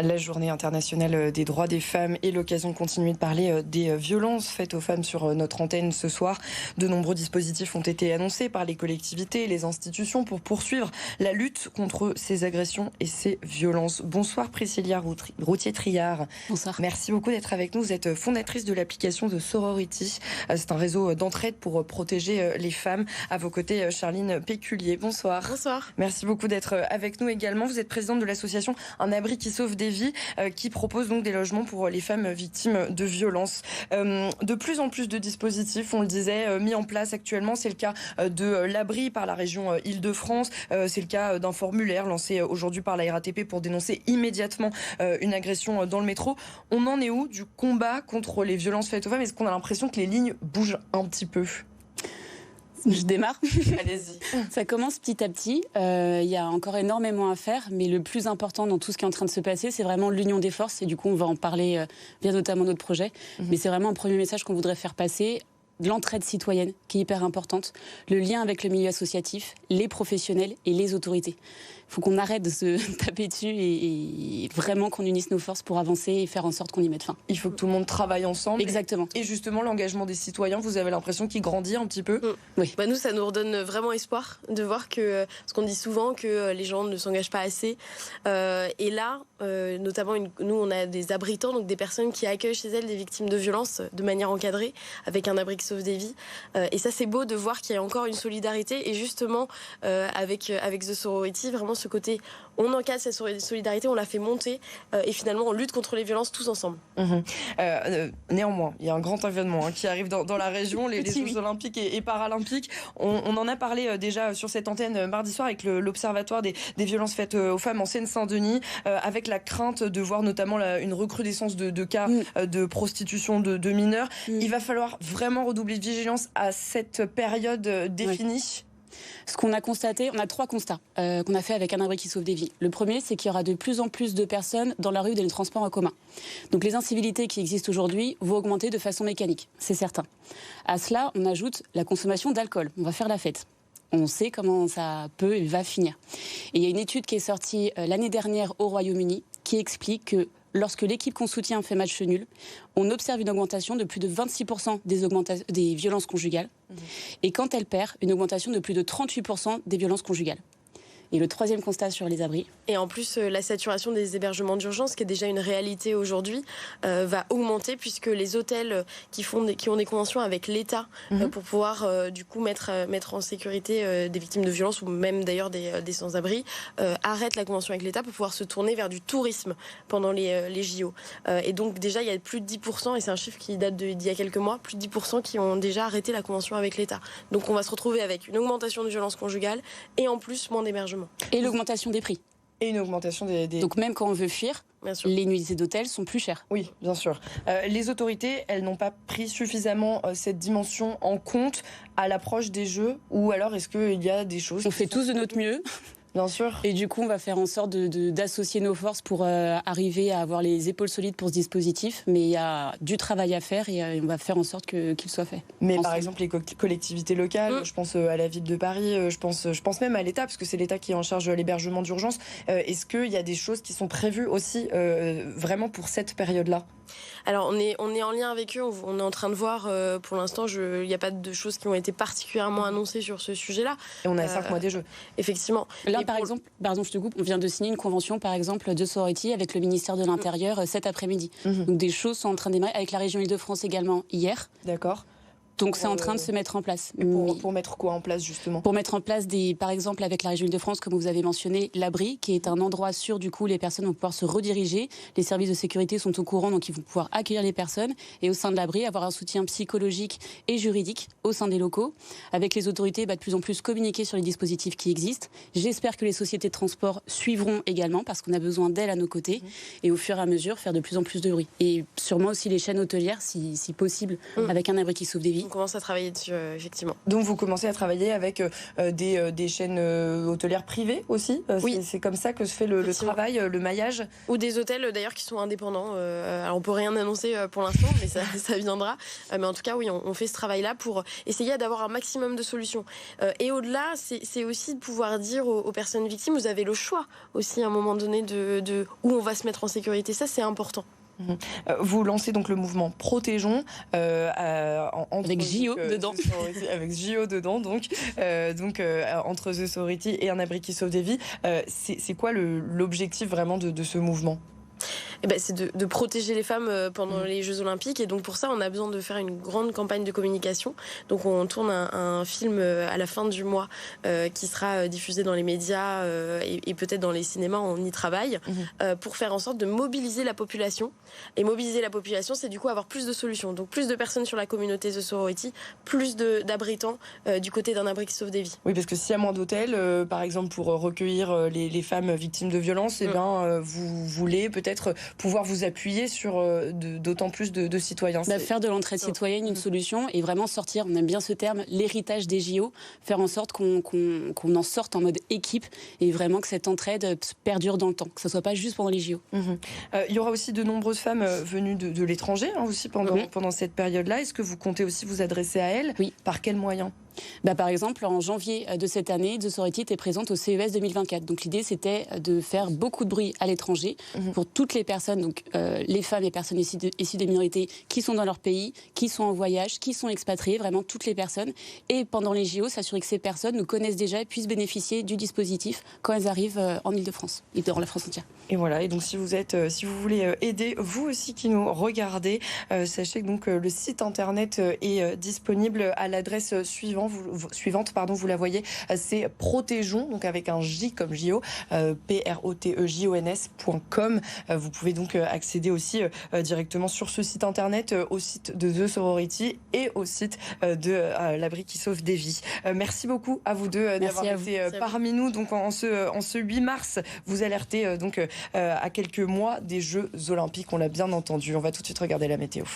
La journée internationale des droits des femmes est l'occasion de continuer de parler des violences faites aux femmes sur notre antenne ce soir. De nombreux dispositifs ont été annoncés par les collectivités et les institutions pour poursuivre la lutte contre ces agressions et ces violences. Bonsoir Priscilla Routier-Triard. Bonsoir. Merci beaucoup d'être avec nous. Vous êtes fondatrice de l'application The Sorority. C'est un réseau d'entraide pour protéger les femmes. À vos côtés, Charline Péculier. Bonsoir. Bonsoir. Merci beaucoup d'être avec nous également. Vous êtes présidente de l'association Un abri qui sauve des vies, qui propose donc des logements pour les femmes victimes de violences. De plus en plus de dispositifs, on le disait, mis en place actuellement. C'est le cas de l'abri par la région Île-de-France. C'est le cas d'un formulaire lancé aujourd'hui par la RATP pour dénoncer immédiatement une agression dans le métro. On en est où du combat contre les violences faites aux femmes? Est-ce qu'on a l'impression que les lignes bougent un petit peu? Je démarre. Allez-y. Ça commence petit à petit. Il y a encore énormément à faire, mais le plus important dans tout ce qui est en train de se passer, c'est vraiment l'union des forces. Et du coup, on va en parler via notamment notre projet. Mais c'est vraiment un premier message qu'on voudrait faire passer. L'entraide citoyenne, qui est hyper importante. Le lien avec le milieu associatif, les professionnels et les autorités. Il faut qu'on arrête de se taper dessus et vraiment qu'on unisse nos forces pour avancer et faire en sorte qu'on y mette fin. Il faut que tout le monde travaille ensemble. Exactement. Et justement, l'engagement des citoyens, vous avez l'impression qu'il grandit un petit peu? Oui. Nous, ça nous redonne vraiment espoir de voir que, parce qu'on dit souvent que les gens ne s'engagent pas assez. Et là, notamment, nous, on a des abritants, donc des personnes qui accueillent chez elles des victimes de violences de manière encadrée, avec un abri qui sauve des vies. Et ça, c'est beau de voir qu'il y a encore une solidarité. Et justement, avec The Sorority, vraiment ce côté, on encadre cette solidarité, on la fait monter. Et finalement, on lutte contre les violences tous ensemble. Néanmoins, il y a un grand événement qui arrive dans la région, les Jeux olympiques et paralympiques. On en a parlé déjà sur cette antenne mardi soir avec l'Observatoire des violences faites aux femmes en Seine-Saint-Denis, avec la crainte de voir notamment une recrudescence de cas de prostitution de mineurs. Il va falloir vraiment redoubler de vigilance à cette période définie. Ce qu'on a constaté, on a 3 constats qu'on a fait avec Un abri qui sauve des vies. Le premier, c'est qu'il y aura de plus en plus de personnes dans la rue et dans les transports en commun. Donc les incivilités qui existent aujourd'hui vont augmenter de façon mécanique, c'est certain. À cela, on ajoute la consommation d'alcool. On va faire la fête. On sait comment ça peut et va finir. Et il y a une étude qui est sortie l'année dernière au Royaume-Uni qui explique que lorsque l'équipe qu'on soutient fait match nul, on observe une augmentation de plus de 26% des violences conjugales. Et quand elle perd, une augmentation de plus de 38% des violences conjugales. Et le troisième constat sur les abris. Et en plus, la saturation des hébergements d'urgence, qui est déjà une réalité aujourd'hui, va augmenter puisque les hôtels qui ont des conventions avec l'État pour pouvoir du coup mettre en sécurité des victimes de violences ou même d'ailleurs des sans-abri, arrêtent la convention avec l'État pour pouvoir se tourner vers du tourisme pendant les JO. Et donc déjà, il y a plus de 10%, et c'est un chiffre qui date d'il y a quelques mois, plus de 10% qui ont déjà arrêté la convention avec l'État. Donc on va se retrouver avec une augmentation de violences conjugales et en plus moins d'hébergements. Et l'augmentation des prix. Et une augmentation des... Donc même quand on veut fuir, les nuitées d'hôtel sont plus chères. Oui, bien sûr. Les autorités, elles n'ont pas pris suffisamment cette dimension en compte à l'approche des Jeux, ou alors est-ce qu'il y a des choses... On fait tous de notre mieux. Bien sûr. Et du coup, on va faire en sorte d'associer nos forces pour arriver à avoir les épaules solides pour ce dispositif. Mais il y a du travail à faire et on va faire en sorte qu'il soit fait. Mais par exemple, les collectivités locales, je pense à la ville de Paris, je pense même à l'État, parce que c'est l'État qui est en charge de l'hébergement d'urgence. Est-ce qu'il y a des choses qui sont prévues aussi vraiment pour cette période-là ? Alors on est en lien avec eux, on est en train de voir, pour l'instant il n'y a pas de choses qui ont été particulièrement annoncées sur ce sujet-là. Et on a 5 mois des Jeux. Effectivement. Là par exemple, pardon je te coupe, on vient de signer une convention par exemple de Sorority avec le ministère de l'Intérieur cet après-midi. Donc des choses sont en train de démarrer, avec la région Île-de-France également hier. D'accord. Donc c'est en train de se mettre en place. Pour mettre quoi en place justement ? Pour mettre en place par exemple avec la région Île-de-France, comme vous avez mentionné, l'abri, qui est un endroit sûr, du coup les personnes vont pouvoir se rediriger. Les services de sécurité sont au courant, donc ils vont pouvoir accueillir les personnes. Et au sein de l'abri, avoir un soutien psychologique et juridique au sein des locaux. Avec les autorités, de plus en plus communiquer sur les dispositifs qui existent. J'espère que les sociétés de transport suivront également, parce qu'on a besoin d'elles à nos côtés. Et au fur et à mesure, faire de plus en plus de bruit. Et sûrement aussi les chaînes hôtelières, si possible, avec Un abri qui sauve des vies. on commence à travailler dessus, effectivement. Donc vous commencez à travailler avec des chaînes hôtelières privées aussi. Oui. C'est comme ça que se fait le travail, le maillage. Ou des hôtels d'ailleurs qui sont indépendants. Alors on peut rien annoncer pour l'instant, mais ça viendra. Mais en tout cas, oui, on fait ce travail-là pour essayer d'avoir un maximum de solutions. Et au-delà, c'est aussi de pouvoir dire aux personnes victimes, vous avez le choix aussi à un moment donné de où on va se mettre en sécurité. Ça, c'est important. Vous lancez donc le mouvement Protégeons avec JO dedans. Avec JO dedans, donc entre The Sorority et Un abri qui sauve des vies. C'est quoi l'objectif vraiment de ce mouvement ? C'est de protéger les femmes pendant les Jeux Olympiques. Et donc pour ça, on a besoin de faire une grande campagne de communication. Donc on tourne un film à la fin du mois qui sera diffusé dans les médias et peut-être dans les cinémas, on y travaille, pour faire en sorte de mobiliser la population. Et mobiliser la population, c'est du coup avoir plus de solutions. Donc plus de personnes sur la communauté The Sorority, plus d'abritants du côté d'un abri qui sauve des vies. Oui, parce que s'il y a moins d'hôtels, par exemple pour recueillir les femmes victimes de violences, vous voulez peut-être pouvoir vous appuyer sur d'autant plus de citoyens. Faire de l'entraide citoyenne une solution et vraiment sortir, on aime bien ce terme, l'héritage des JO, faire en sorte qu'on en sorte en mode équipe et vraiment que cette entraide perdure dans le temps, que ce ne soit pas juste pendant les JO. Il y aura aussi de nombreuses femmes venues de l'étranger aussi pendant cette période-là. Est-ce que vous comptez aussi vous adresser à elles ? Oui. Par quels moyens ? Par exemple, en janvier de cette année, The Sorority était présente au CES 2024. Donc l'idée, c'était de faire beaucoup de bruit à l'étranger pour toutes les personnes, donc les femmes et personnes issues des minorités qui sont dans leur pays, qui sont en voyage, qui sont expatriées, vraiment toutes les personnes. Et pendant les JO, s'assurer que ces personnes nous connaissent déjà et puissent bénéficier du dispositif quand elles arrivent en Ile-de-France et dans la France entière. Et voilà. Et donc si vous voulez aider, vous aussi qui nous regardez, sachez que donc le site internet est disponible à l'adresse suivante. Vous la voyez, c'est Protégeons, donc avec un J comme JO, protejons.com. Vous pouvez donc accéder aussi directement sur ce site internet, au site de The Sorority et au site de l'abri qui sauve des vies. Merci beaucoup à vous deux d'avoir été parmi nous. Donc en ce 8 mars, vous alertez donc à quelques mois des Jeux Olympiques. On l'a bien entendu. On va tout de suite regarder la météo.